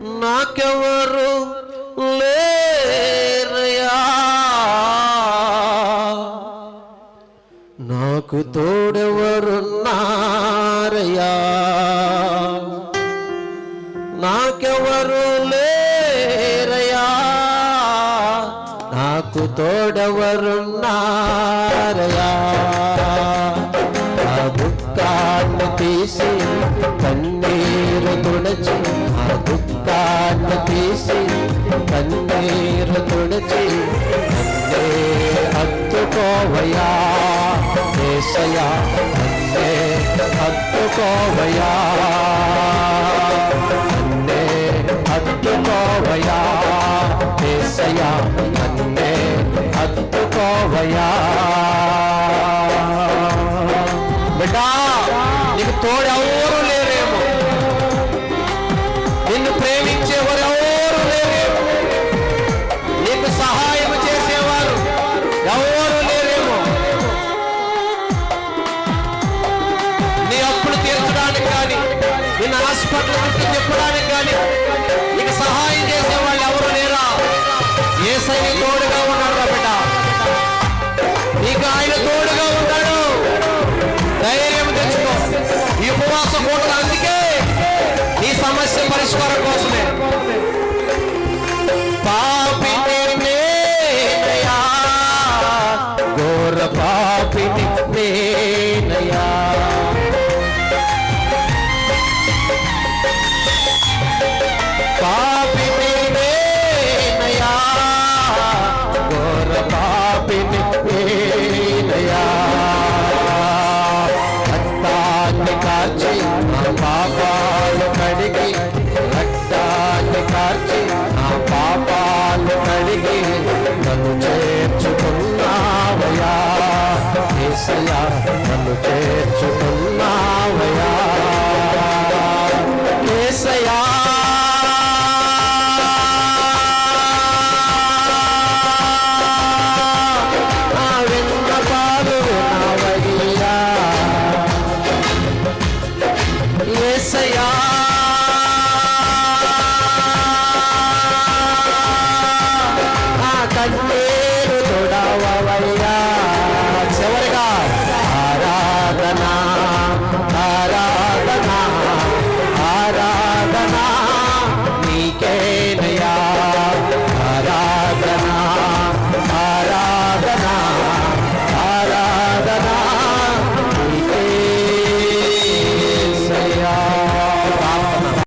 నాకెవరు లేరయ్యా, నాకు తోడెవరున్నారయ్యా, నాకెవరు లేరయ్యా, నాకు తోడెవరున్నారయ్యా. ఆ దుఃఖాన్ని తీసి కన్నీరు తుడచి, ఆ దుఃఖాన్ని తీసి కన్నీరు తుడచి నన్నే హత్తుకోవయ్యా యేసయ్యా, నన్నే హత్తుకోవయ్యా, నన్నే హత్తుకోవయ్యా యేసయ్యా, నన్నే హత్తుకోవయ్యా. బిడ్డా, నీకు తోడెవరు లేరేమో, నిన్ను ప్రేమించేవారు ఎవరు లేరేమో, నీకు సహాయం చేసేవారు ఎవరు లేరేమో, నీ అప్పులు తీర్చడానికి కానీ, నిన్ను హాస్పిటల్ చుట్టూ చెప్పడానికి కానీ నీకు సహాయం చేసేవాళ్ళు ఎవరు లేరా? యేసయ్య తోడుగా ఉన్నాడు బిడ్డ, నీకు ఆయన తోడుగా ఉంటాడు. ధైర్యం తెచ్చుకో. ఈ ఉపవాస కూటలు అందుకే నీ సమస్య పరిష్కారం కోసమే. పాపిని నేనయ్యా, ఘోర పాపిని నేనయ్యా, పాపిని నేనయ్యా, ఘోర పాపిని నేనయ్యా. రక్తాన్ని కార్చి నా పాపాలు కడిగి, రక్తాన్ని కార్చి నా పాపాలు కడిగి నన్ను చేర్చుకున్నావయ్యా యేసయ్యా, నన్ను